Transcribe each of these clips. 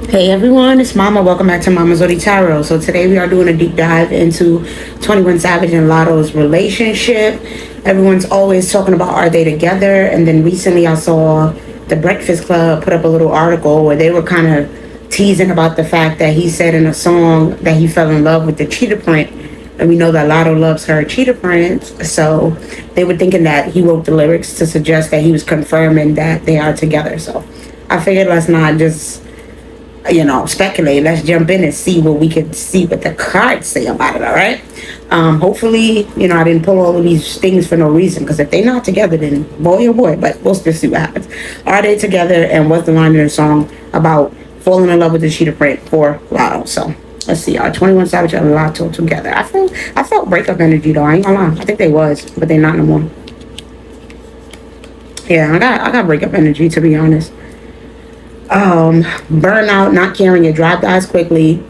Hey everyone, it's Mama. Welcome back to Mama's Odi Tarot. So today we are doing a deep dive into 21 Savage and Latto's relationship. Everyone's always talking about are they together, and then recently I saw the Breakfast Club put up a little article where they were kind of teasing about the fact that he said in a song that he fell in love with the cheetah print, and we know that Latto loves her cheetah prints. So they were thinking that he wrote the lyrics to suggest that he was confirming that they are together. So I figured let's not just speculate. Let's jump in and see what we can see what the cards say about it. All right. Hopefully, I didn't pull all of these things for no reason, because if they're not together, then boy oh boy. But we'll just see what happens. Are they together? And what's the line in the song about falling in love with the cheetah print for Latto? So let's see. Are 21 Savage and Latto together? I felt breakup energy though. I ain't gonna lie. I think they was, but they're not no more. Yeah, I got breakup energy, to be honest. Burnout, not caring, your drive dies quickly.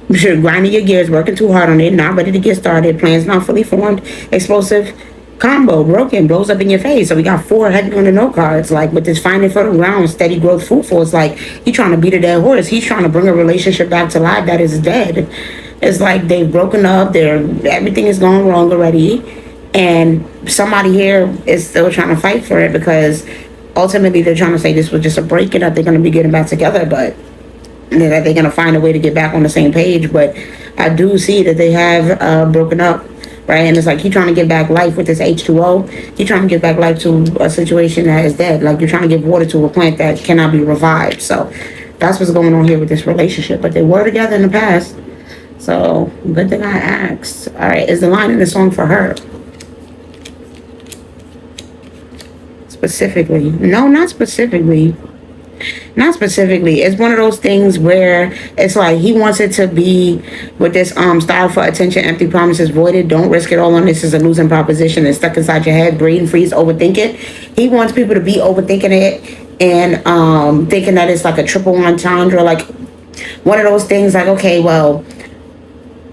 Grinding your gears, working too hard on it, not ready to get started, plans not fully formed, explosive combo, broken, blows up in your face. So we got 4 heavy on the no cards. Like with this finding fertile ground, steady growth, fruitful. It's like he's trying to beat a dead horse. He's trying to bring a relationship back to life that is dead. It's like they've broken up. Everything is going wrong already, and somebody here is still trying to fight for it, because ultimately they're trying to say this was just a break and that they're going to be getting back together, but that they're going to find a way to get back on the same page. But I do see that they have broken up, right? And it's like you're trying to get back life with this H2O. You're trying to get back life to a situation that is dead. Like you're trying to give water to a plant that cannot be revived. So that's what's going on here with this relationship. But they were together in the past, so good thing I asked. All right, is the line in the song for her? Specifically, no, not specifically. Not specifically. It's one of those things where it's like he wants it to be with this style for attention, empty promises voided, don't risk it all on this is a losing proposition, it's stuck inside your head, breathe, freeze, overthink it. He wants people to be overthinking it and thinking that it's like a triple entendre, like one of those things like, okay, well,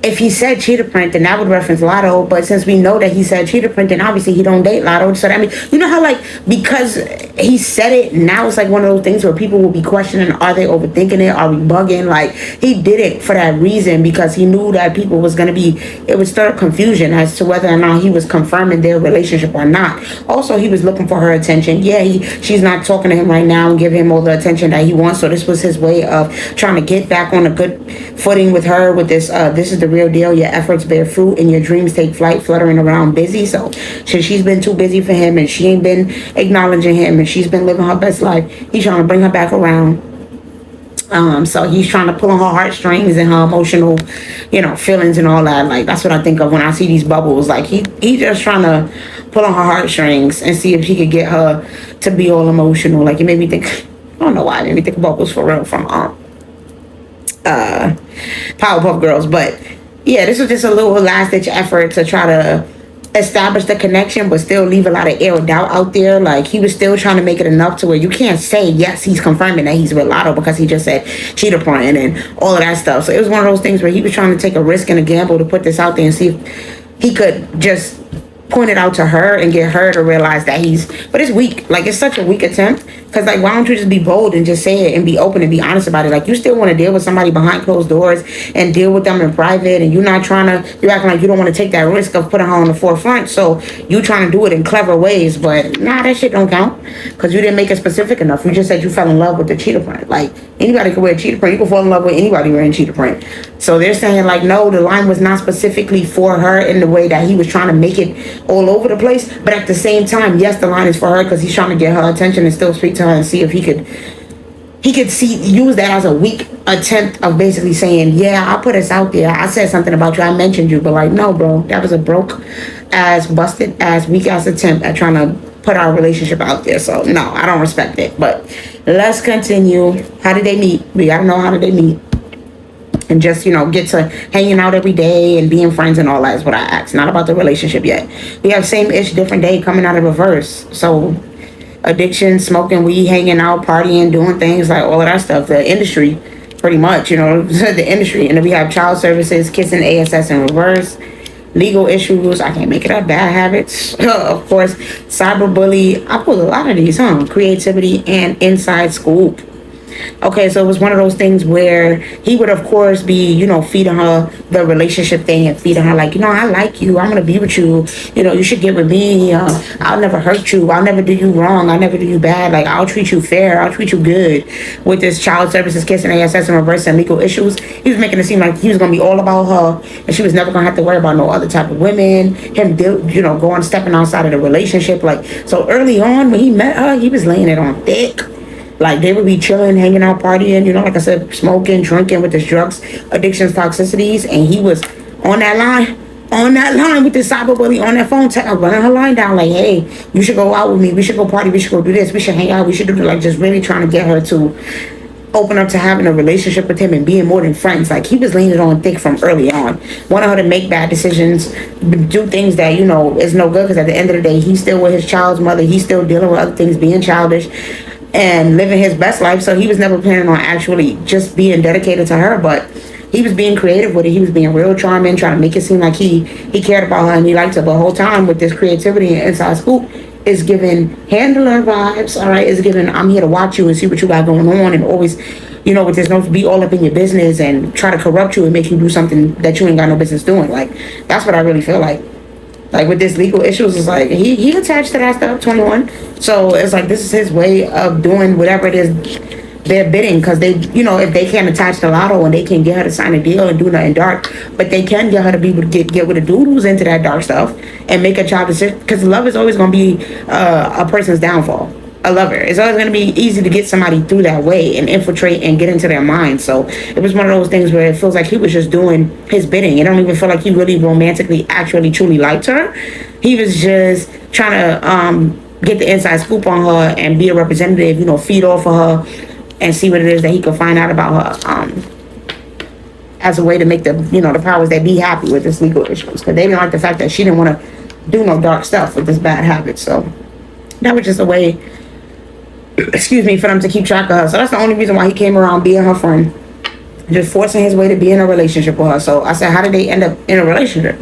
if he said cheetah print, then that would reference Latto. But since we know that he said cheetah print, then obviously he don't date Latto. So that means, you know how like, because he said it, now it's like one of those things where people will be questioning, are they overthinking it? Are we bugging? Like he did it for that reason, because he knew that people was going to be, it would stir confusion as to whether or not he was confirming their relationship or not. Also, he was looking for her attention. Yeah, she's not talking to him right now and giving him all the attention that he wants. So this was his way of trying to get back on a good footing with her with this, this is the real deal. Your efforts bear fruit and your dreams take flight, fluttering around busy. So she's been too busy for him, and she ain't been acknowledging him, and she's been living her best life. He's trying to bring her back around. So he's trying to pull on her heartstrings and her emotional, feelings and all that. Like that's what I think of when I see these bubbles. Like he just trying to pull on her heartstrings and see if he could get her to be all emotional. Like it made me think, I don't know why it made me think of Bubbles for real from Powerpuff Girls. But yeah, this was just a little last ditch effort to try to establish the connection, but still leave a lot of air of doubt out there. Like he was still trying to make it enough to where you can't say yes, he's confirming that he's with Latto, because he just said cheetah print and all of that stuff. So it was one of those things where he was trying to take a risk and a gamble to put this out there and see if he could just point it out to her and get her to realize that but it's weak. Like it's such a weak attempt, because like why don't you just be bold and just say it and be open and be honest about it? Like you still want to deal with somebody behind closed doors and deal with them in private, and you're acting like you don't want to take that risk of putting her on the forefront, so you trying to do it in clever ways. But nah, that shit don't count, because you didn't make it specific enough. You just said you fell in love with the cheetah print. Like anybody can wear cheetah print. You can fall in love with anybody wearing cheetah print. So they're saying like, no, the line was not specifically for her in the way that he was trying to make it all over the place. But at the same time, yes, the line is for her, because he's trying to get her attention and still speak to her and see if he could use that as a weak attempt of basically saying, yeah, I put us out there, I said something about you, I mentioned you, but like, no, bro, that was a broke ass, busted ass, weak ass attempt at trying to put our relationship out there. So no, I don't respect it. But let's continue. How did they meet? We gotta know, how did they meet? And just, get to hanging out every day and being friends and all that is what I asked. Not about the relationship yet. We have same-ish, different day coming out of reverse. So addiction, smoking weed, hanging out, partying, doing things, like all of that stuff. The industry, pretty much, the industry. And then we have child services, kissing, ASS in reverse. Legal issues, I can't make it up. Bad habits, of course. Cyberbully, I pulled a lot of these, Creativity and inside scoop. Okay, so it was one of those things where he would, of course, be, feeding her the relationship thing and feeding her, like, I like you. I'm going to be with you. You should get with me. I'll never hurt you. I'll never do you wrong. I'll never do you bad. Like, I'll treat you fair. I'll treat you good. With this child services, kissing, ASS, and reverse and legal issues, he was making it seem like he was going to be all about her and she was never going to have to worry about no other type of women. Him, going, stepping outside of the relationship. Like, so early on when he met her, he was laying it on thick. Like, they would be chilling, hanging out, partying, like I said, smoking, drinking with his drugs, addictions, toxicities, and he was on that line with this cyberbully on that phone, running her line down, like, hey, you should go out with me, we should go party, we should go do this, we should hang out, we should do this, like, just really trying to get her to open up to having a relationship with him and being more than friends. Like, he was laying it on thick from early on, wanting her to make bad decisions, do things that, is no good, because at the end of the day, he's still with his child's mother, he's still dealing with other things, being childish, and living his best life. So he was never planning on actually just being dedicated to her, but he was being creative with it. He was being real charming, trying to make it seem like he cared about her and he liked her. But the whole time with this creativity and inside scoop is giving handler vibes, all right? It's giving, I'm here to watch you and see what you got going on, and always, with this note, be all up in your business and try to corrupt you and make you do something that you ain't got no business doing. Like, that's what I really feel like. Like, with this legal issues, it's like he attached to that stuff, 21. So it's like, this is his way of doing whatever it is they're bidding, because they, if they can't attach to Latto and they can get her to sign a deal and do nothing dark, but they can get her to be able to get with a dude who's into that dark stuff and make a child decision, because love is always going to be a person's downfall. A lover, it's always going to be easy to get somebody through that way and infiltrate and get into their mind. So it was one of those things where it feels like he was just doing his bidding. It don't even feel like he really romantically actually truly liked her. He was just trying to get the inside scoop on her and be a representative, feed off of her and see what it is that he could find out about her, as a way to make the the powers that be happy with this legal issues, because they didn't like the fact that she didn't want to do no dark stuff with this bad habit. So that was just a way, excuse me, for them to keep track of her. So that's the only reason why he came around being her friend, just forcing his way to be in a relationship with her. So I said, how did they end up in a relationship?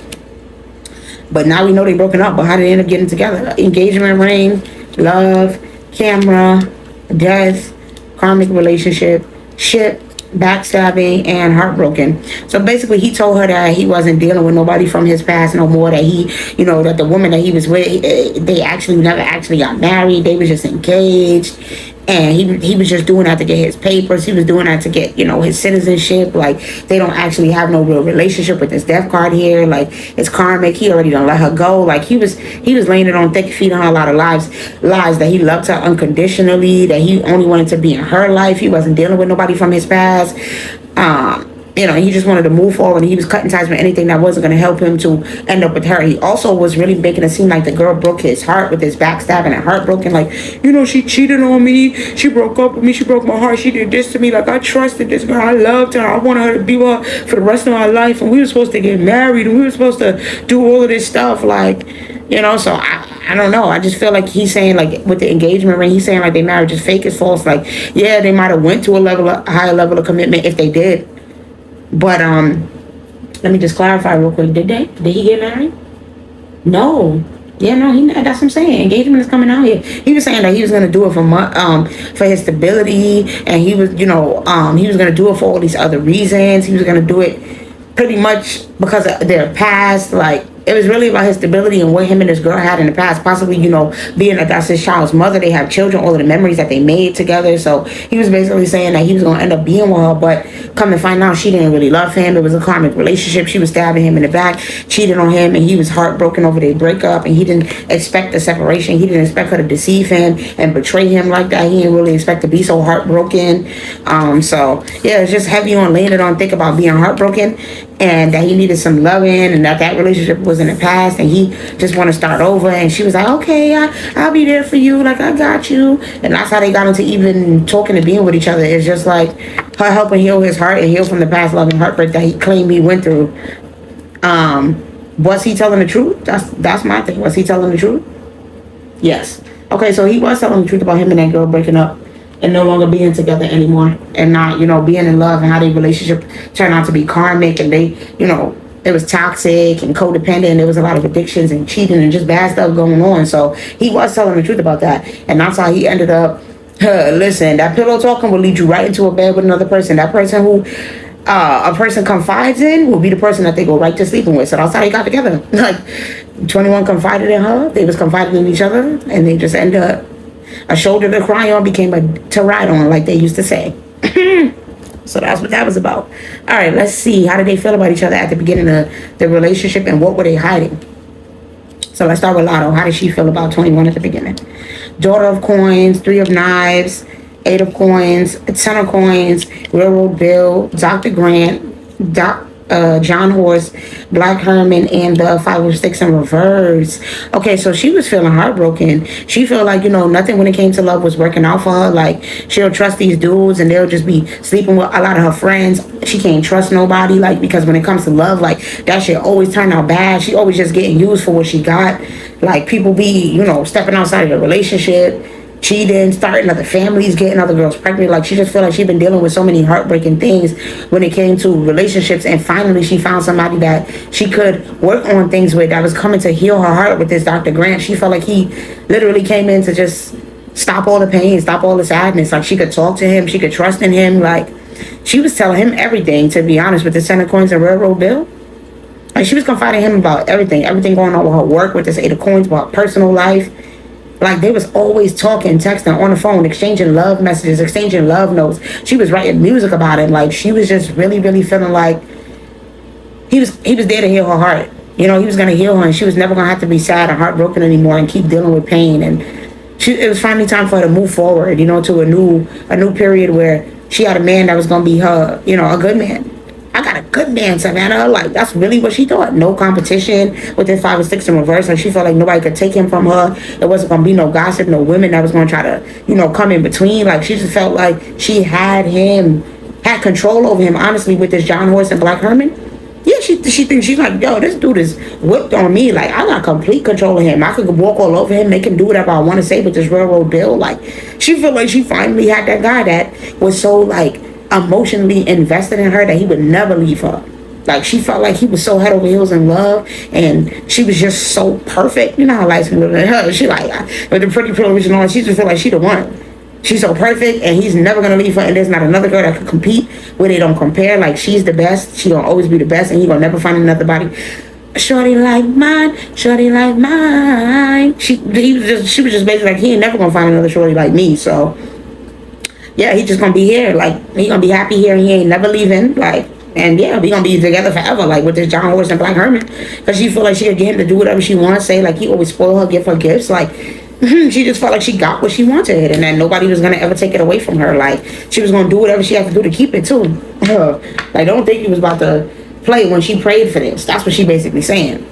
But now we know they broken up, but how did they end up getting together? Engagement ring, love, camera, death, karmic relationship, ship, backstabbing, and heartbroken. So basically, he told her that he wasn't dealing with nobody from his past no more, that he, that the woman that he was with, they actually never actually got married. They was just engaged. And he was just doing that to get his papers. He was doing that to get, his citizenship. Like, they don't actually have no real relationship with this death card here. Like, it's karmic. He already done let her go. Like, he was laying it on thick, feeding her a lot of lies that he loved her unconditionally, that he only wanted to be in her life. He wasn't dealing with nobody from his past. He just wanted to move forward, and he was cutting ties with anything that wasn't going to help him to end up with her. He also was really making it seem like the girl broke his heart with his backstabbing and heartbroken. Like, she cheated on me. She broke up with me. She broke my heart. She did this to me. Like, I trusted this girl. I loved her. I wanted her to be with her for the rest of my life. And we were supposed to get married. And we were supposed to do all of this stuff. Like, so I don't know. I just feel like he's saying, like, with the engagement ring, he's saying, like, their marriage is fake, it's false. Like, yeah, they might have went to a higher level of commitment if they did. But let me just clarify real quick. Did he get married? No. Yeah, no, that's what I'm saying. Engagement is coming out here. He was saying that he was gonna do it for his stability, and he was, he was gonna do it for all these other reasons. He was gonna do it pretty much because of their past. Like, it was really about his stability and what him and his girl had in the past. Possibly, being that that's his child's mother, they have children, all of the memories that they made together. So he was basically saying that he was going to end up being with her, but come to find out, she didn't really love him. It was a karmic relationship. She was stabbing him in the back, cheating on him, and he was heartbroken over their breakup, and he didn't expect the separation. He didn't expect her to deceive him and betray him like that. He didn't really expect to be so heartbroken. So yeah, it's just heavy on laying it on thick about being heartbroken, and that he needed some loving, and that relationship was in the past, and he just want to start over. And she was like, okay, I'll be there for you, like, I got you. And that's how they got into even talking and being with each other. It's just like her helping heal his heart and heal from the past love and heartbreak that he claimed he went through. Was he telling the truth? That's my thing. Was he telling the truth? Yes. Okay, so he was telling the truth about him and that girl breaking up and no longer being together anymore, and not, being in love, and how their relationship turned out to be karmic, and they, it was toxic and codependent. There was a lot of addictions and cheating and just bad stuff going on. So he was telling the truth about that, and that's how he ended up Listen, that pillow talking will lead you right into a bed with another person. That person who a person confides in will be the person that they go right to sleeping with. So that's how they got together. Like 21 confided in her, they was confiding in each other, and they just ended up a shoulder to cry on became a to ride on, like they used to say. So that's what that was about. All right, let's see. How did they feel about each other at the beginning of the relationship, and what were they hiding? So let's start with Latto. How did she feel about 21 at the beginning? Daughter of coins, three of knives, eight of coins, 10 of coins, railroad bill, Dr. Grant, John Horse, Black Herman, and the 5 of sticks in reverse. Okay, so she was feeling heartbroken. She felt like, nothing when it came to love was working out for her. Like, she'll trust these dudes and they'll just be sleeping with a lot of her friends. She can't trust nobody, like, because when it comes to love, like, that shit always turn out bad. She always just getting used for what she got. Like, people be, stepping outside of the relationship, cheating, starting other families, getting other girls pregnant. Like, she just feel like she been dealing with so many heartbreaking things when it came to relationships, and finally she found somebody that she could work on things with, that was coming to heal her heart with this Dr. Grant. She felt like he literally came in to just stop all the pain, stop all the sadness. Like, she could talk to him, she could trust in him. Like, she was telling him everything, to be honest, with the 10 of coins and railroad bill. Like, she was confiding in him about everything going on with her work, with this 8 of coins, about her personal life. Like, they was always talking, texting, on the phone, exchanging love messages, exchanging love notes. She was writing music about it. Like, she was just really, really feeling like he was there to heal her heart. He was going to heal her, and she was never going to have to be sad or heartbroken anymore and keep dealing with pain. And it was finally time for her to move forward, to a new period where she had a man that was going to be her, a good man. I got a good man, Savannah. Like, that's really what she thought. No competition with the 5 of sticks in reverse. Like, she felt like nobody could take him from her. There wasn't going to be no gossip, no women that was going to try to, come in between. Like, she just felt like she had control over him, honestly, with this John Horse and Black Herman. Yeah, she thinks, she's like, yo, this dude is whipped on me. Like, I got complete control of him. I could walk all over him, make him do whatever I want to say with this railroad bill. Like, she felt like she finally had that guy that was so, like, emotionally invested in her that he would never leave her. Like, she felt like he was so head over heels in love, and she was just so perfect. You know how lights can live in her. She like, with the pretty privilege and all, she just feel like she the one. She's so perfect, and he's never gonna leave her, and there's not another girl that could compete where they don't compare. Like, she's the best. She gonna always be the best, and he gonna never find another body. Shorty like mine, shorty like mine. She was just basically like, he ain't never gonna find another shorty like me. So yeah, he just gonna be here. Like, he gonna be happy here, and he ain't never leaving. Like, and yeah, we gonna be together forever. Like, with this John Horse and Black Herman, because she feel like she could get him to do whatever she wants. Say, like, he always spoil her, give her gifts. Like, she just felt like she got what she wanted, and that nobody was gonna ever take it away from her. Like, she was gonna do whatever she had to do to keep it too. Like, don't think he was about to play when she prayed for this. That's what she basically saying.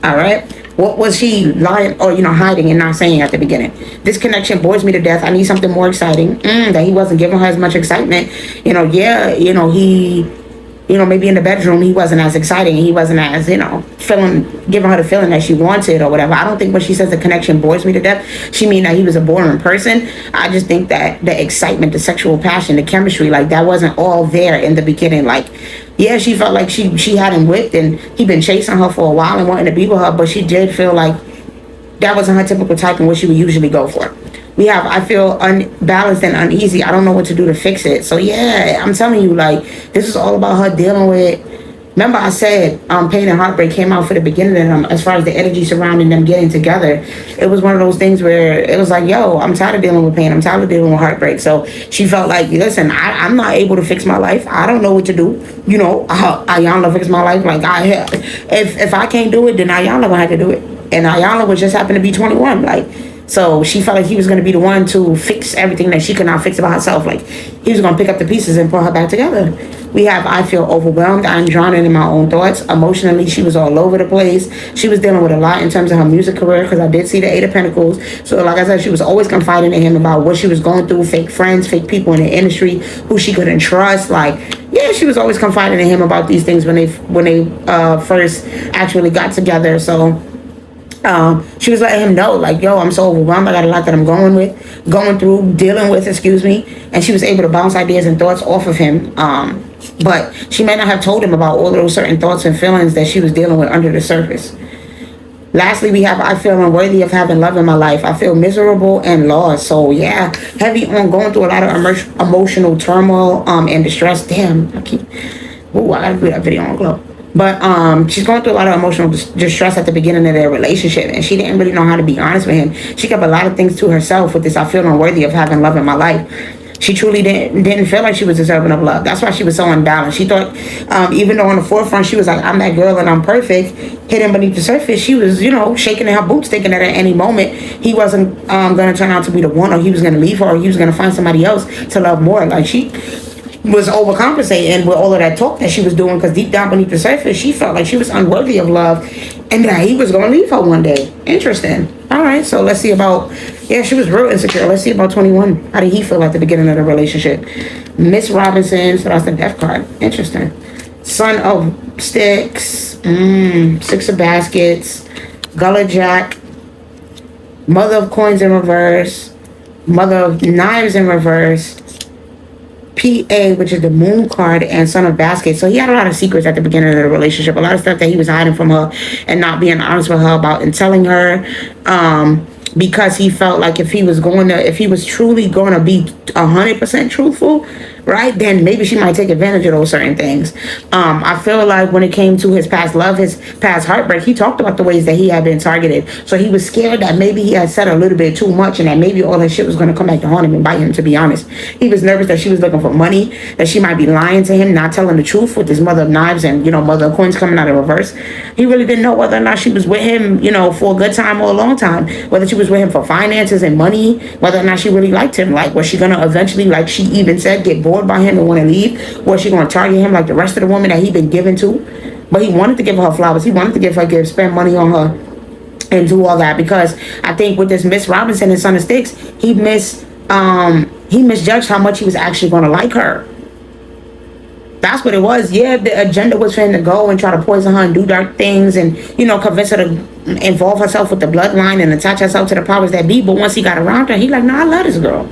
All right. What was she lying or, hiding and not saying at the beginning? This connection bores me to death. I need something more exciting. That he wasn't giving her as much excitement. He, maybe in the bedroom, he wasn't as exciting. He wasn't as, giving her the feeling that she wanted or whatever. I don't think when she says the connection bores me to death, she mean that he was a boring person. I just think that the excitement, the sexual passion, the chemistry, like, that wasn't all there in the beginning. Like, yeah, she felt like she had him whipped, and he been chasing her for a while and wanting to be with her, but she did feel like that wasn't her typical type and what she would usually go for. We have, I feel unbalanced and uneasy. I don't know what to do to fix it. So yeah, I'm telling you, like, this is all about her dealing with. Remember, I said pain and heartbreak came out for the beginning of them, as far as the energy surrounding them getting together. It was one of those things where it was like, yo, I'm tired of dealing with pain. I'm tired of dealing with heartbreak. So she felt like, listen, I'm not able to fix my life. I don't know what to do. Ayana fix my life. Like, if I can't do it, then Ayana gonna have to do it. And Ayana was just happened to be 21. Like, so she felt like he was going to be the one to fix everything that she could not fix about herself. Like, he was going to pick up the pieces and put her back together. We have, I feel overwhelmed. I'm drowning in my own thoughts. Emotionally, she was all over the place. She was dealing with a lot in terms of her music career, because I did see the 8 of Pentacles. So like I said, she was always confiding in him about what she was going through, fake friends, fake people in the industry who she couldn't trust. Like, yeah, she was always confiding in him about these things when they first actually got together. So she was letting him know, like, yo, I'm so overwhelmed. I got a lot that I'm dealing with, and she was able to bounce ideas and thoughts off of him. But she may not have told him about all those certain thoughts and feelings that she was dealing with under the surface. Lastly, we have I feel unworthy of having love in my life. I feel miserable and lost. So yeah, heavy on going through a lot of emotional turmoil and distress. Damn, I gotta do that video on Glow. But she's going through a lot of emotional distress at the beginning of their relationship, and she didn't really know how to be honest with him. She kept a lot of things to herself with this. I feel unworthy of having love in my life. She truly didn't feel like she was deserving of love. That's why she was so unbalanced. She thought, even though on the forefront she was like, I'm that girl and I'm perfect, hidden beneath the surface, she was, shaking in her boots, thinking that at any moment he wasn't going to turn out to be the one, or he was going to leave her, or he was going to find somebody else to love more. Like, she was overcompensating with all of that talk that she was doing, because deep down beneath the surface, she felt like she was unworthy of love and that he was going to leave her one day. Interesting. All right, so let's see about, she was real insecure. Let's see about 21. How did he feel at the beginning of the relationship? Miss Robinson, so that's the death card. Interesting. Son of Sticks, Six of Baskets, Gullah Jack, Mother of Coins in reverse, Mother of Knives in reverse, PA, which is the Moon card, and Son of Baskets. So he had a lot of secrets at the beginning of the relationship, a lot of stuff that he was hiding from her and not being honest with her about and telling her, because he felt like if he was truly going to be 100% truthful, right, then maybe she might take advantage of those certain things. I feel like when it came to his past love, his past heartbreak, he talked about the ways that he had been targeted. So he was scared that maybe he had said a little bit too much, and that maybe all his shit was going to come back to haunt him and bite him, to be honest. He was nervous that she was looking for money, that she might be lying to him, not telling the truth with his Mother of Knives and, Mother of Coins coming out in reverse. He really didn't know whether or not she was with him, for a good time or a long time, whether she was with him for finances and money, whether or not she really liked him. Like, was she going to eventually, like she even said, get bored by him and want to leave? Was she going to target him like the rest of the women that he'd been given to? But he wanted to give her flowers. He wanted to give her gifts, spend money on her, and do all that, because I think with this Miss Robinson and Son of Sticks, he misjudged how much he was actually going to like her. That's what it was. Yeah, the agenda was for him to go and try to poison her and do dark things and, convince her to involve herself with the bloodline and attach herself to the powers that be. But once he got around her, he like, no, I love this girl.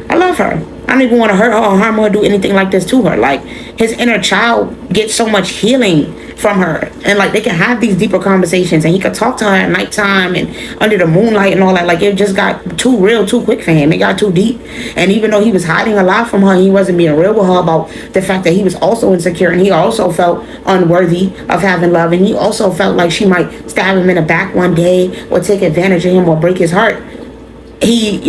I love her. I don't even want to hurt her or harm her or do anything like this to her. Like, his inner child gets so much healing from her, and like they can have these deeper conversations, and he could talk to her at nighttime and under the moonlight and all that. Like, it just got too real too quick for him. It got too deep. And even though he was hiding a lot from her, he wasn't being real with her about the fact that he was also insecure, and he also felt unworthy of having love, and he also felt like she might stab him in the back one day or take advantage of him or break his heart. He,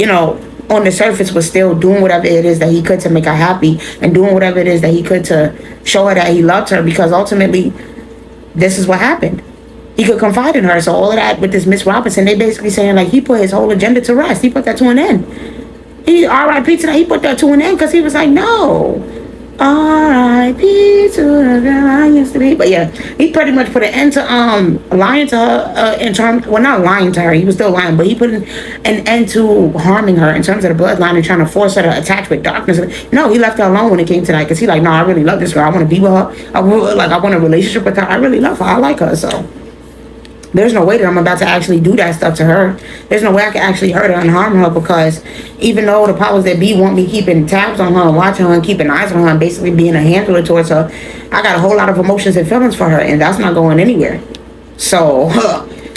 on the surface was still doing whatever it is that he could to make her happy, and doing whatever it is that he could to show her that he loved her, because ultimately this is what happened. He could confide in her. So all of that with this Miss Robinson, they basically saying like he put his whole agenda to rest. He put that to an end. He R.I.P. to that. He put that to an end because he was like, no. R.I.P. to the girl I used to be. But yeah, he pretty much put an end to lying to her in terms, well, not lying to her, he was still lying, but he put an end to harming her in terms of the bloodline and trying to force her to attach with darkness. No, he left her alone when it came to that, because he like, no, I really love this girl. I want to be with her. I want a relationship with her. I really love her. I like her. So there's no way that I'm about to actually do that stuff to her. There's no way I can actually hurt her and harm her, because even though the powers that be want me keeping tabs on her and watching her and keeping eyes on her and basically being a handler towards her, I got a whole lot of emotions and feelings for her, and that's not going anywhere. So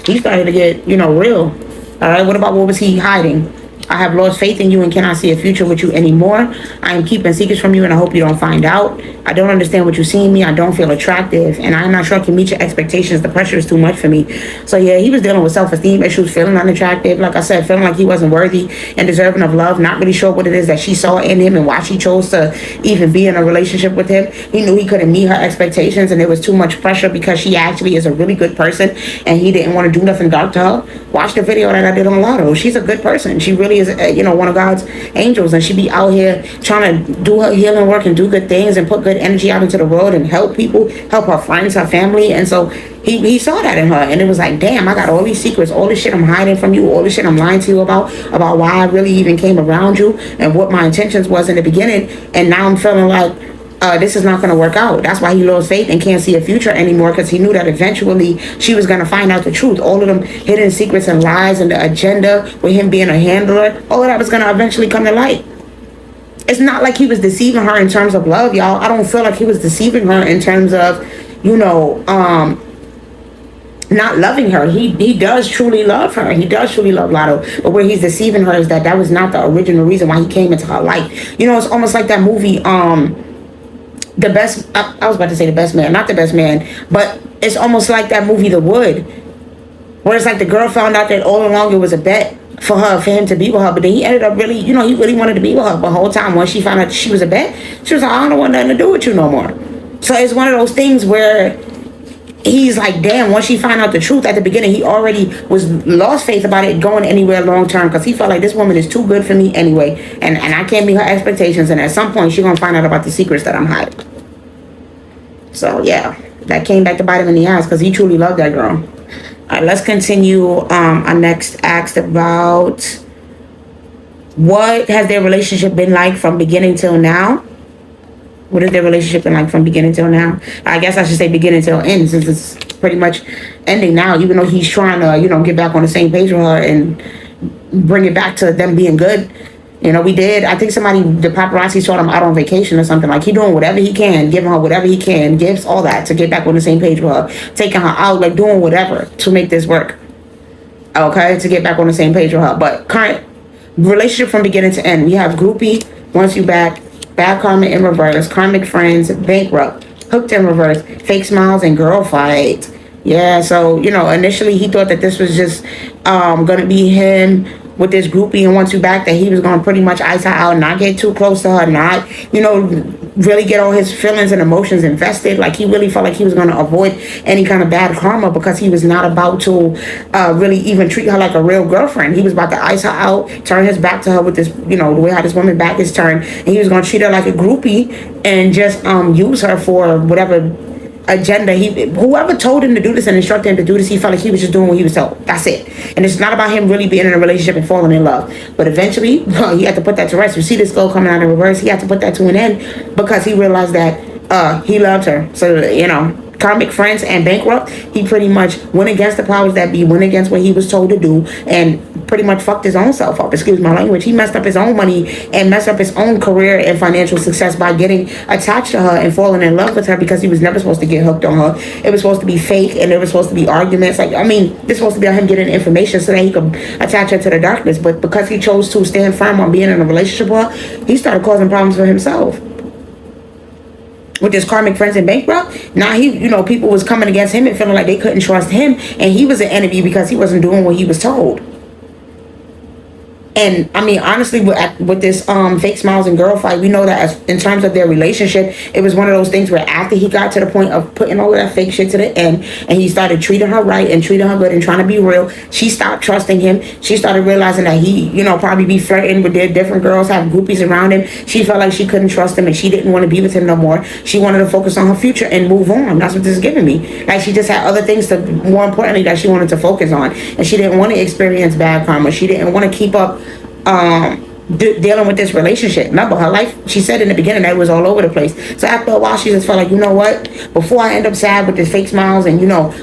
he started to get, real. All right, what was he hiding? I have lost faith in you and cannot see a future with you anymore. I am keeping secrets from you, and I hope you don't find out. I don't understand what you see in me. I don't feel attractive, and I'm not sure I can meet your expectations. The pressure is too much for me. So yeah, he was dealing with self-esteem issues, feeling unattractive. Like I said, feeling like he wasn't worthy and deserving of love. Not really sure what it is that she saw in him and why she chose to even be in a relationship with him. He knew he couldn't meet her expectations, and there was too much pressure because she actually is a really good person, and he didn't want to do nothing dark to her. Watch the video that I did on Latto. She's a good person. She really is, one of God's angels, and she be out here trying to do her healing work and do good things and put good energy out into the world and help people, help her friends, her family. And so he saw that in her, and it was like, damn, I got all these secrets, all this shit I'm hiding from you, all this shit I'm lying to you about why I really even came around you and what my intentions was in the beginning, and now I'm feeling like this is not going to work out. That's why he lost faith and can't see a future anymore, because he knew that eventually she was going to find out the truth. All of them hidden secrets and lies and the agenda with him being a handler, all of that was going to eventually come to light. It's not like he was deceiving her in terms of love, y'all. I don't feel like he was deceiving her in terms of, not not loving her. He does truly love her. He does truly love Latto. But where he's deceiving her is that was not the original reason why he came into her life. You know, it's almost like that movie, the best. I was about to say the best man, not the best man, but it's almost like that movie, The Wood, where it's like the girl found out that all along it was a bet for him to be with her, but then he ended up really, he really wanted to be with her. But the whole time, once she found out she was a bet, she was like, I don't want nothing to do with you no more. So it's one of those things where he's like, damn, once she found out the truth at the beginning, he already was lost faith about it going anywhere long term, because he felt like this woman is too good for me anyway, and I can't meet her expectations, and at some point she's gonna find out about the secrets that I'm hiding. So yeah, that came back to bite him in the ass, because he truly loved that girl. All right, let's continue. I next asked about what has their relationship been like from beginning till now. What has their relationship been like from beginning till now? I guess I should say beginning till end, since it's pretty much ending now, even though he's trying to, get back on the same page with her and bring it back to them being good. I think the paparazzi saw him out on vacation or something. Like, he doing whatever he can, giving her whatever he can, gifts, all that, to get back on the same page with her, taking her out, like doing whatever to make this work. Okay, to get back on the same page with her. But current relationship from beginning to end, we have groupie, wants you back, bad karma in reverse, karmic friends, bankrupt, hooked in reverse, fake smiles, and girl fight. Yeah, so, initially he thought that this was just going to be him with this groupie and wants you back, that he was going to pretty much ice her out, not get too close to her, not, really get all his feelings and emotions invested. Like, he really felt like he was going to avoid any kind of bad karma, because he was not about to really even treat her like a real girlfriend. He was about to ice her out, turn his back to her with this, the way how this woman back is turned, and he was going to treat her like a groupie and just use her for whatever agenda. Whoever told him to do this and instructed him to do this, he felt like he was just doing what he was told. That's it. And it's not about him really being in a relationship and falling in love. But eventually, he had to put that to rest. You see this girl coming out in reverse, he had to put that to an end, because he realized that he loved her. So, karmic friends and bankrupt, he pretty much went against the powers that be, went against what he was told to do, and pretty much fucked his own self up. Excuse my language. He messed up his own money and messed up his own career and financial success by getting attached to her and falling in love with her, because he was never supposed to get hooked on her. It was supposed to be fake, and there was supposed to be arguments. This was supposed to be him getting information so that he could attach her to the darkness. But because he chose to stand firm on being in a relationship with her, he started causing problems for himself. With his karmic friends and bankrupt, now people was coming against him and feeling like they couldn't trust him, and he was an enemy because he wasn't doing what he was told. And honestly, with this fake smiles and girl fight, we know that in terms of their relationship, it was one of those things where after he got to the point of putting all of that fake shit to the end, and he started treating her right and treating her good and trying to be real, she stopped trusting him. She started realizing that he, probably be flirting with their different girls, have groupies around him. She felt like she couldn't trust him, and she didn't want to be with him no more. She wanted to focus on her future and move on. That's what this is giving me. Like, she just had other things more importantly, that she wanted to focus on, and she didn't want to experience bad karma. She didn't want to keep up dealing with this relationship. Remember, her life, she said in the beginning, that it was all over the place. So after a while, she just felt like, you know what, before I end up sad with this fake smiles and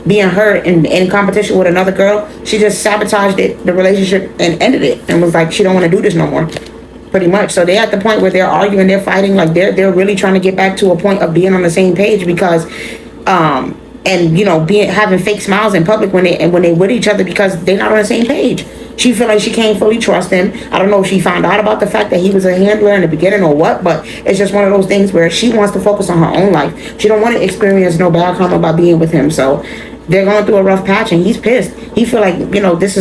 being hurt and in competition with another girl, she just sabotaged the relationship and ended it, and was like, she don't want to do this no more, pretty much. So they're at the point where they're arguing, they're fighting, like they're really trying to get back to a point of being on the same page, because having fake smiles in public when they with each other, because they're not on the same page. She feel like she can't fully trust him. I don't know if she found out about the fact that he was a handler in the beginning or what, but it's just one of those things where she wants to focus on her own life. She don't want to experience no bad karma by being with him. So they're going through a rough patch, and he's pissed. He feel like, this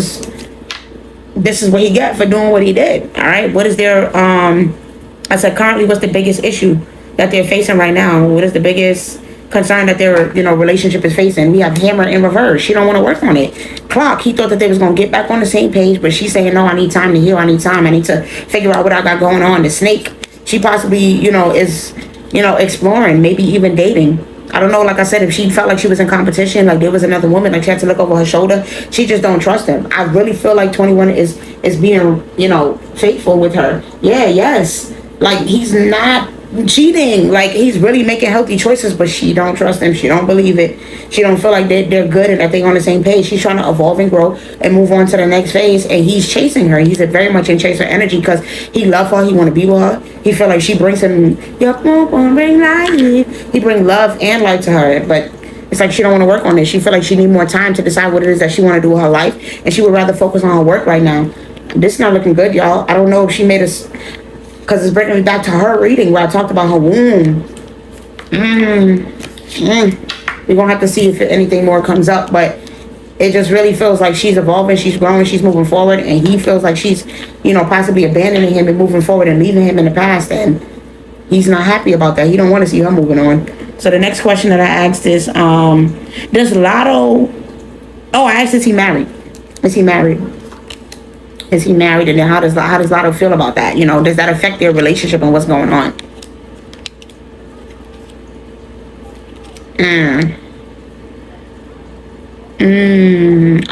is what he got for doing what he did. All right. What is their I said, currently, what's the biggest issue that they're facing right now? What is the biggest concern that their relationship is facing? We have hammer in reverse. She don't want to work on it. Clock, he thought that they was going to get back on the same page, but she's saying, no, I need time to heal. I need time. I need to figure out what I got going on. The snake, she possibly is exploring, maybe even dating. I don't know, like I said, if she felt like she was in competition, like there was another woman, like she had to look over her shoulder, she just don't trust him. I really feel like 21 is being faithful with her. Yes, like he's not cheating, like he's really making healthy choices, but she don't trust him. She don't believe it. She don't feel like they're good and that they're on the same page. She's trying to evolve and grow and move on to the next phase, and he's chasing her. He's very much in chaser energy, because he love her, he want to be with her. He feel like she brings him, he bring love and light to her, but It's like she don't want to work on this. She feel like she need more time to decide what it is that she want to do with her life, and she would rather focus on her work right now. This is not looking good, y'all. I don't know if she made us, because it's bringing me back to her reading where I talked about her womb. We're gonna have to see if anything more comes up, but it just really feels like she's evolving, she's growing, she's moving forward, and he feels like she's, possibly abandoning him and moving forward and leaving him in the past, and he's not happy about that. He don't want to see her moving on. So the next question that I asked is, does Latto? Oh, I asked, is he married? Is he married? Is he married? And then how does Latto feel about that? Does that affect their relationship and what's going on?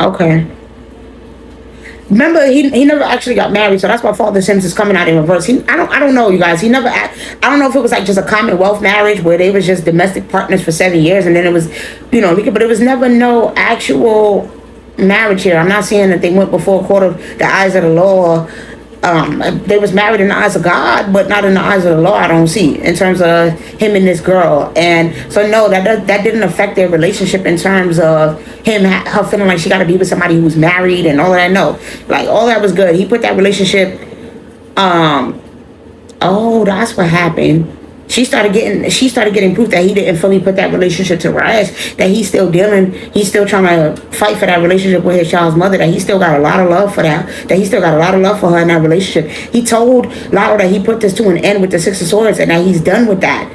Okay. Remember, he never actually got married, so that's why Father Sims is coming out in reverse. I don't know, you guys. I don't know if it was like just a Commonwealth marriage where they was just domestic partners for 7 years, and then it was, but it was never no actual marriage here. I'm not saying that they went before a court of the eyes of the law. They was married in the eyes of God, but not in the eyes of the law. I don't see in terms of him and this girl, and so no, that didn't affect their relationship in terms of her feeling like she got to be with somebody who's married and all of that. No, like all that was good. He put that relationship. Oh, that's what happened. She started getting proof that he didn't fully put that relationship to rest, that he's still trying to fight for that relationship with his child's mother, that he still got a lot of love for that he still got a lot of love for her in that relationship. He told Latto that he put this to an end with the Six of Swords and that he's done with that.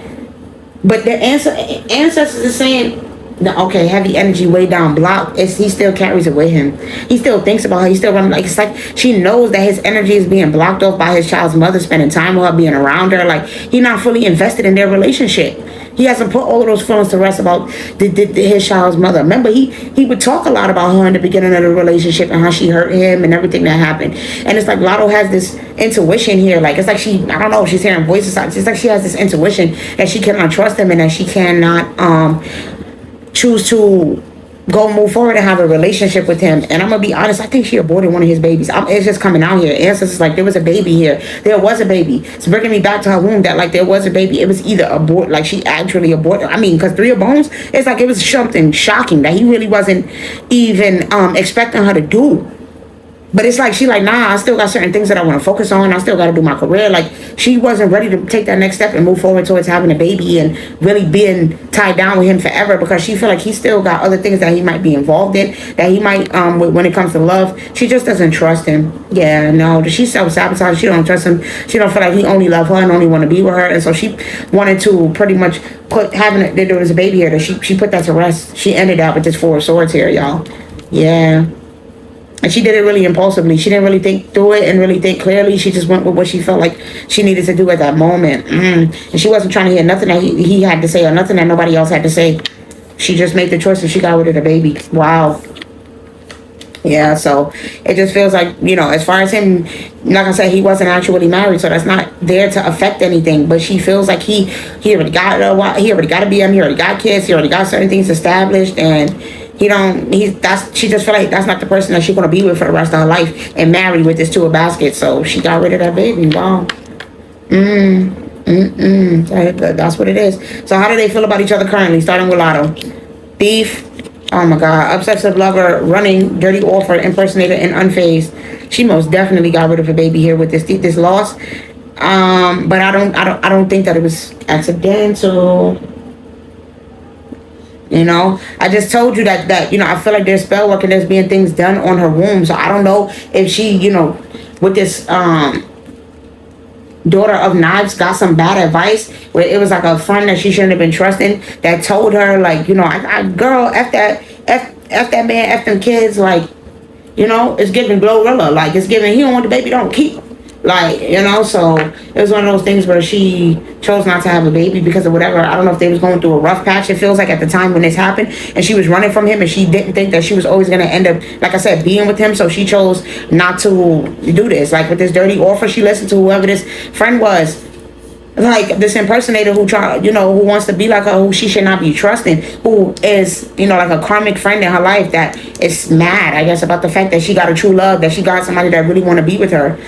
But the ancestors is saying, no, okay, heavy energy way down block. He still carries it with him. He still thinks about her. He still running like it's like she knows that his energy is being blocked off by his child's mother, spending time with her, being around her. Like he's not fully invested in their relationship. He hasn't put all of those feelings to rest about his child's mother. Remember, he would talk a lot about her in the beginning of the relationship and how she hurt him and everything that happened. And it's like Latto has this intuition here. Like it's like I don't know, she's hearing voices. It's like she has this intuition that she cannot trust him and that she cannot choose to go move forward and have a relationship with him. And I'm gonna be honest, I think she aborted one of his babies. It's just coming out here. Ancestors like there was a baby here. There was a baby. It's bringing me back to her womb that like there was a baby. It was either abort, like she actually aborted. I mean, because 3 of bones, it's like it was something shocking that he really wasn't even expecting her to do. But it's like she like, nah, I still got certain things that I want to focus on. I still got to do my career. Like she wasn't ready to take that next step and move forward towards having a baby and really being tied down with him forever, because she feel like he still got other things that he might be involved in, that he might when it comes to love. She just doesn't trust him. Yeah, no, she's self-sabotage. She don't trust him. She don't feel like he only love her and only want to be with her. And so she wanted to pretty much there was a baby here, that she put that to rest. She ended up with this 4 of Swords here, y'all. Yeah. And she did it really impulsively. She didn't really think through it and really think clearly. She just went with what she felt like she needed to do at that moment. And she wasn't trying to hear nothing that he had to say or nothing that nobody else had to say. She just made the choice and she got rid of the baby. Wow. Yeah, so it just feels like, as far as him, like I said, he wasn't actually married, so that's not there to affect anything. But she feels like he already got he already got to be on, he already got kids, he already got certain things established, and she just feel like that's not the person that she's gonna be with for the rest of her life and marry with this 2 of baskets. So she got rid of that baby. Wow. That's what it is. So how do they feel about each other currently? Starting with Latto. Beef. Oh my God. Obsessive lover, running, dirty offer, impersonator, and unfazed. She most definitely got rid of a baby here with this loss. But I don't think that it was accidental. I just told you that I feel like there's spell work and there's being things done on her womb. So I don't know if she, with this daughter of knives, got some bad advice where it was like a friend that she shouldn't have been trusting that told her like, girl, F that man, F them kids, like, it's giving Glorilla, like it's giving, he don't want the baby, don't keep him. Like, so it was one of those things where she chose not to have a baby because of whatever. I don't know if they was going through a rough patch. It feels like at the time when this happened and she was running from him and she didn't think that she was always going to end up, like I said, being with him. So she chose not to do this. Like with this dirty offer, she listened to whoever this friend was. Like this impersonator who who wants to be like her, who she should not be trusting, who is, like a karmic friend in her life that is mad, I guess, about the fact that she got a true love, that she got somebody that really want to be with her.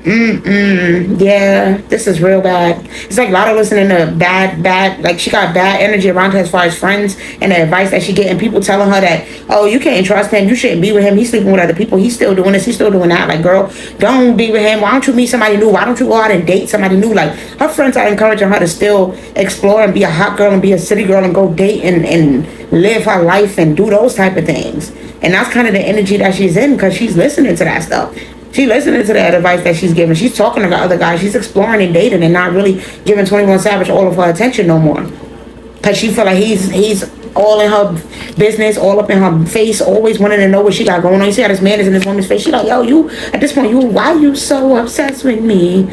Yeah, this is real bad. It's like Latto listening to bad, like she got bad energy around her as far as friends and the advice that she getting. People telling her that, oh, you can't trust him. You shouldn't be with him. He's sleeping with other people. He's still doing this. He's still doing that. Like, girl, don't be with him. Why don't you meet somebody new? Why don't you go out and date somebody new? Like, her friends are encouraging her to still explore and be a hot girl and be a city girl and go date and live her life and do those type of things. And that's kind of the energy that she's in because she's listening to that stuff. She listening to that advice that she's giving. She's talking to the other guys. She's exploring and dating and not really giving 21 Savage all of her attention no more. Cause she feel like he's all in her business, all up in her face, always wanting to know what she got going on. You see how this man is in this woman's face. She like, yo, you at this point, why you so obsessed with me?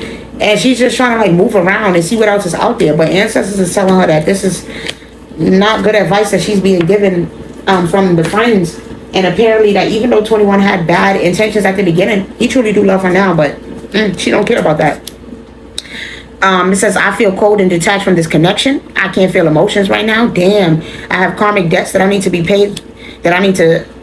And she's just trying to like move around and see what else is out there. But ancestors is telling her that this is not good advice that she's being given from the friends. And apparently that even though 21 had bad intentions at the beginning, he truly do love her now, but she don't care about that. It says, I feel cold and detached from this connection. I can't feel emotions right now. Damn, I have karmic debts that I need to be paid,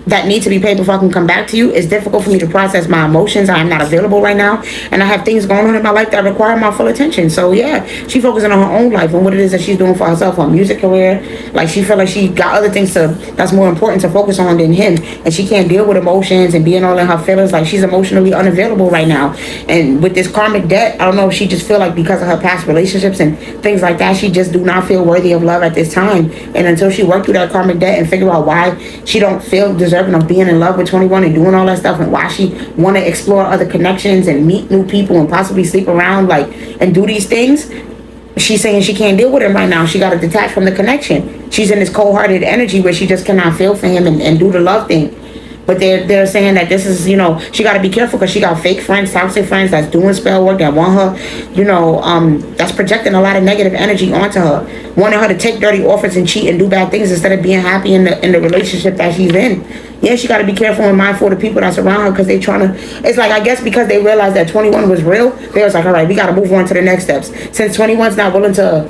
that need to be paid before I can come back to you. It's difficult for me to process my emotions. I am not available right now. And I have things going on in my life that require my full attention. So yeah, she focusing on her own life and what it is that she's doing for herself, her music career. Like she feel like she got other things that's more important to focus on than him. And she can't deal with emotions and being all in her feelings. Like she's emotionally unavailable right now. And with this karmic debt, I don't know if she just feel like because of her past relationships and things like that, she just do not feel worthy of love at this time. And until she work through that karmic debt and figure out why she don't feel deserving of being in love with 21 and doing all that stuff and why she want to explore other connections and meet new people and possibly sleep around like and do these things, she's saying she can't deal with him right now. She got to detach from the connection. She's in this cold-hearted energy where she just cannot feel for him and do the love thing. But they're saying that this is, she got to be careful because she got fake friends, toxic friends that's doing spell work that want her, that's projecting a lot of negative energy onto her, wanting her to take dirty offers and cheat and do bad things instead of being happy in the relationship that she's in. Yeah, she got to be careful and mindful of the people that's around her because they trying to, it's like, I guess because they realized that 21 was real, they was like, all right, we got to move on to the next steps. Since 21's not willing to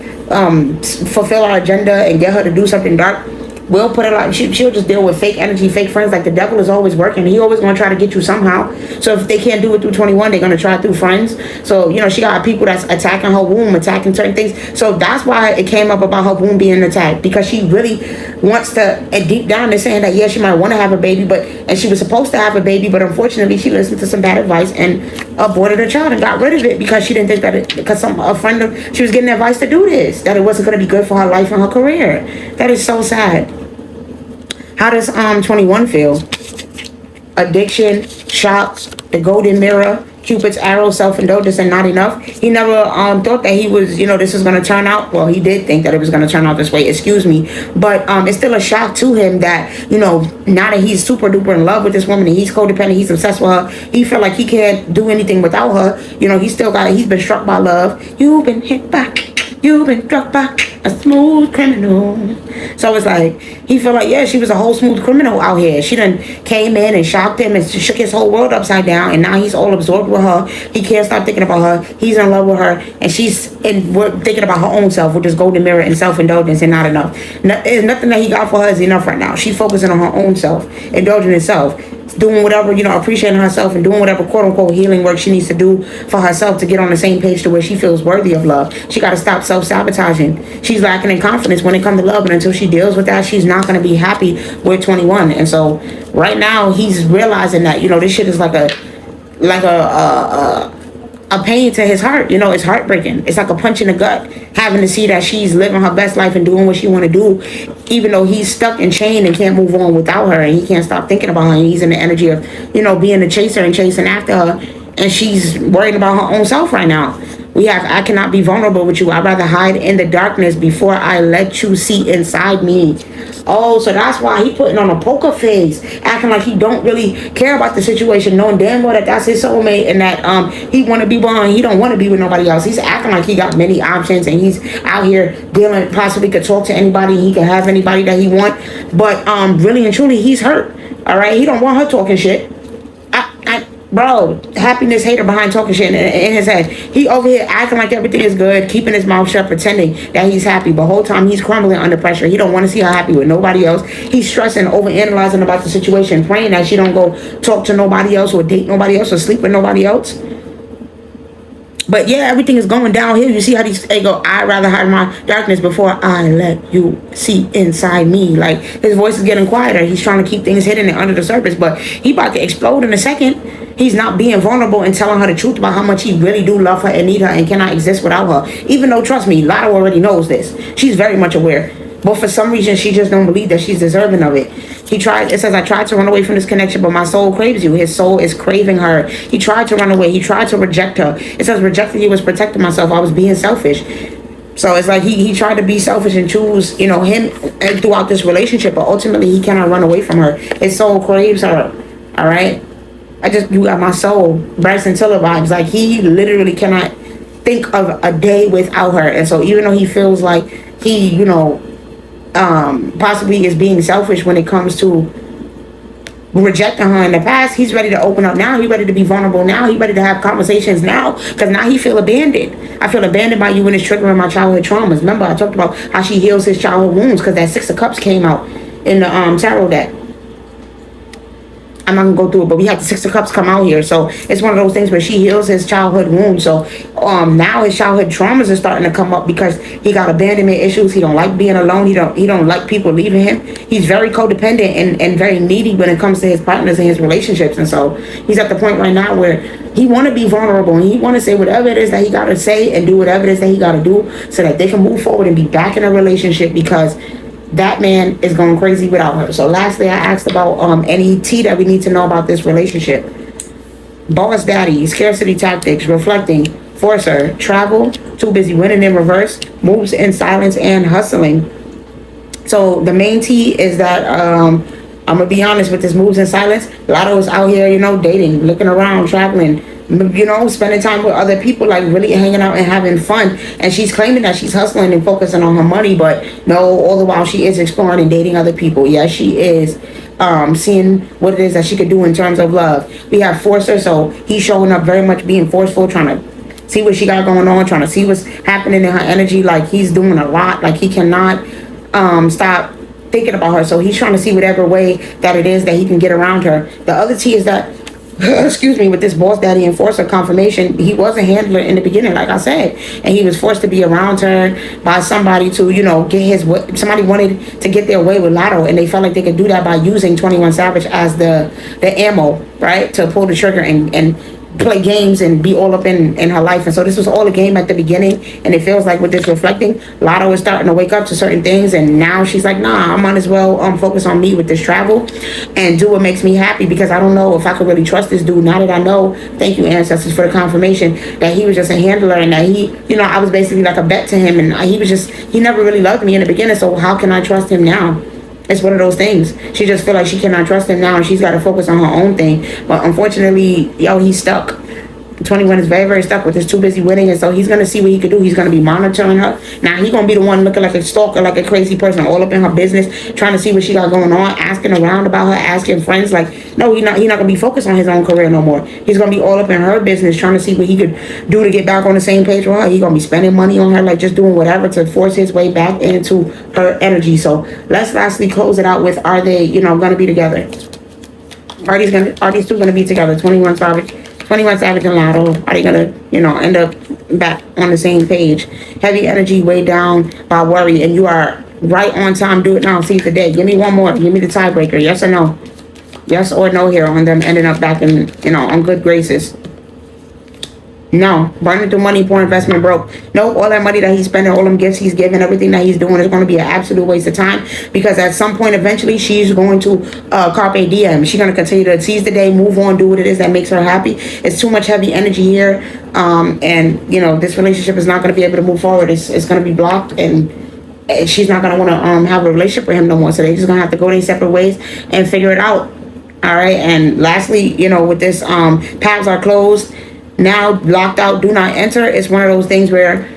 fulfill our agenda and get her to do something dark, we'll put it like she'll just deal with fake energy, fake friends. Like the devil is always working. He always gonna try to get you somehow. So if they can't do it through 21, they're gonna try it through friends. So she got people that's attacking her womb, attacking certain things. So that's why it came up about her womb being attacked, because she really wants to. And deep down, they're saying that she might want to have a baby, and she was supposed to have a baby, but unfortunately, she listened to some bad advice and aborted her child and got rid of it because she didn't think that she was getting advice to do this, that it wasn't gonna be good for her life and her career. That is so sad. How does 21 feel? Addiction, shock, the golden mirror, Cupid's arrow, self-indulgence, and not enough. He never thought that he was, this was going to turn out. Well, he did think that it was going to turn out this way, excuse me. But it's still a shock to him that, now that he's super duper in love with this woman and he's codependent, he's obsessed with her, he felt like he can't do anything without her. He's been struck by love. You've been hit by, you've been struck by a smooth criminal. So it's like, he felt like, she was a whole smooth criminal out here. She done came in and shocked him and shook his whole world upside down, and now he's all absorbed with her. He can't stop thinking about her. He's in love with her, and she's thinking about her own self with this golden mirror and self-indulgence and not enough. There's nothing that he got for her is enough right now. She's focusing on her own self, indulging herself, doing whatever, appreciating herself and doing whatever quote-unquote healing work she needs to do for herself to get on the same page to where she feels worthy of love. She got to stop self-sabotaging. She's lacking in confidence when it comes to love, and until she deals with that, she's not going to be happy with 21. And so right now he's realizing that, this shit is like a pain to his heart. It's heartbreaking. It's like a punch in the gut, having to see that she's living her best life and doing what she want to do, even though he's stuck and chained and can't move on without her, and he can't stop thinking about her, and he's in the energy of being a chaser and chasing after her, and she's worried about her own self right now. I cannot be vulnerable with you. I'd rather hide in the darkness before I let you see inside me. Oh, so that's why he putting on a poker face, acting like he don't really care about the situation, knowing damn well that that's his soulmate and that he want to be one. He don't want to be with nobody else. He's acting like he got many options and he's out here dealing, possibly could talk to anybody. He can have anybody that he want, but really and truly, he's hurt. All right, he don't want her talking shit. Bro, happiness hater behind talking shit in his head. He over here acting like everything is good, keeping his mouth shut, pretending that he's happy. But the whole time he's crumbling under pressure. He don't want to see her happy with nobody else. He's stressing, overanalyzing about the situation, praying that she don't go talk to nobody else or date nobody else or sleep with nobody else. But yeah, everything is going downhill. You see how they go, I'd rather hide my darkness before I let you see inside me. Like, his voice is getting quieter. He's trying to keep things hidden and under the surface, but he about to explode in a second. He's not being vulnerable and telling her the truth about how much he really do love her and need her and cannot exist without her. Even though, trust me, Latto already knows this. She's very much aware. But for some reason, she just don't believe that she's deserving of it. It says, I tried to run away from this connection, but my soul craves you. His soul is craving her. He tried to run away. He tried to reject her. It says, rejecting you was protecting myself. I was being selfish. So it's like he tried to be selfish and choose, him throughout this relationship, but ultimately he cannot run away from her. His soul craves her. All right? You got my soul, Bryson Tiller vibes. Like, he literally cannot think of a day without her. And so even though he feels like he, possibly is being selfish when it comes to rejecting her in the past, he's ready to open up now. He's ready to be vulnerable now. He's ready to have conversations now, because now he feel abandoned. I feel abandoned by you, and it's triggering my childhood traumas. Remember, I talked about how she heals his childhood wounds because that Six of Cups came out in the tarot deck. I'm not gonna go through it, but we have the Six of Cups come out here. So it's one of those things where she heals his childhood wounds. So now his childhood traumas are starting to come up because he got abandonment issues. He don't like being alone. He don't like people leaving him. He's very codependent and very needy when it comes to his partners and his relationships. And so he's at the point right now where he want to be vulnerable and he want to say whatever it is that he got to say and do whatever it is that he got to do so that they can move forward and be back in a relationship, because that man is going crazy without her. So lastly, I asked about any tea that we need to know about this relationship. Boss daddy, scarcity tactics, reflecting, forcer, travel, too busy winning in reverse, moves in silence, and hustling. So the main tea is that I'm gonna be honest with this moves in silence. Latto is out here, dating, looking around, traveling, spending time with other people, like really hanging out and having fun. And she's claiming that she's hustling and focusing on her money, but no, all the while she is exploring and dating other people. Yes, she is seeing what it is that she could do in terms of love. We have Forcer, so he's showing up very much being forceful, trying to see what she got going on, trying to see what's happening in her energy. Like, he's doing a lot. Like, he cannot stop thinking about her. So he's trying to see whatever way that it is that he can get around her. The other tea is that excuse me, with this boss daddy enforcer confirmation, he was a handler in the beginning, like I said, and he was forced to be around her by somebody to, get his way. Somebody wanted to get their way with Latto, and they felt like they could do that by using 21 Savage as the ammo, right, to pull the trigger and play games and be all up in her life. And so this was all a game at the beginning, and it feels like with this reflecting, Latto is starting to wake up to certain things, and now she's like, nah, I might as well focus on me with this travel and do what makes me happy, because I don't know if I could really trust this dude now that I know, thank you ancestors for the confirmation, that he was just a handler, and that he, I was basically like a bet to him, and he never really loved me in the beginning, so how can I trust him now? It's one of those things. She just feel like she cannot trust him now, and she's got to focus on her own thing. But unfortunately, he's stuck. 21 is very, very stuck with this too busy winning, and so he's going to see what he could do. He's going to be monitoring her. Now, he's going to be the one looking like a stalker, like a crazy person, all up in her business, trying to see what she got going on, asking around about her, asking friends. Like, no, he's not going to be focused on his own career no more. He's going to be all up in her business, trying to see what he could do to get back on the same page with her. He's going to be spending money on her, like just doing whatever to force his way back into her energy. So let's lastly close it out with, are they, going to be together? Are these two going to be together? 21 Savage and Latto, are they gonna, end up back on the same page? Heavy energy weighed down by worry, and you are right on time. Do it now, seize the day. Give me one more. Give me the tiebreaker. Yes or no? Yes or no here on them ending up back in, on good graces. No. Burning through money, poor investment, broke. No, all that money that he's spending, all them gifts he's giving, everything that he's doing is going to be an absolute waste of time, because at some point, eventually, she's going to carpe diem. She's going to continue to seize the day, move on, do what it is that makes her happy. It's too much heavy energy here, and, this relationship is not going to be able to move forward. It's going to be blocked, and she's not going to want to have a relationship with him no more, so they're just going to have to go their separate ways and figure it out. All right, and lastly, with this, paths are closed. Now locked out, do not enter. It's one of those things where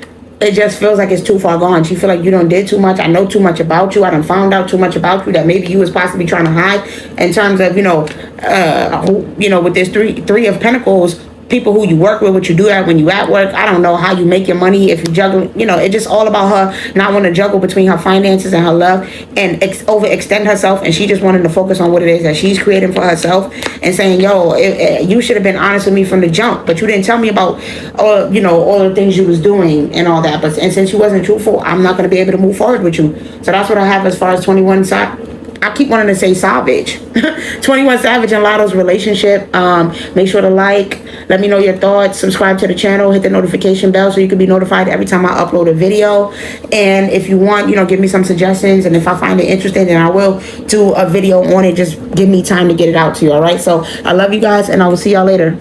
it just feels like it's too far gone. You feel like you done did too much. I know too much about you. I done found out too much about you that maybe you was possibly trying to hide, in terms of, with this three of Pentacles, people who you work with, what you do at when you at work. I don't know how you make your money if you juggle. It's just all about her not wanting to juggle between her finances and her love and overextend herself. And she just wanted to focus on what it is that she's creating for herself and saying, yo, you should have been honest with me from the jump, but you didn't tell me about all the things you was doing and all that. And since you wasn't truthful, I'm not going to be able to move forward with you. So that's what I have as far as 21 I keep wanting to say Savage. 21 Savage and Latto's relationship. Make sure to like, let me know your thoughts, subscribe to the channel, hit the notification bell so you can be notified every time I upload a video. And if you want, give me some suggestions, and if I find it interesting, then I will do a video on it. Just give me time to get it out to you. All right, so I love you guys, and I will see y'all later.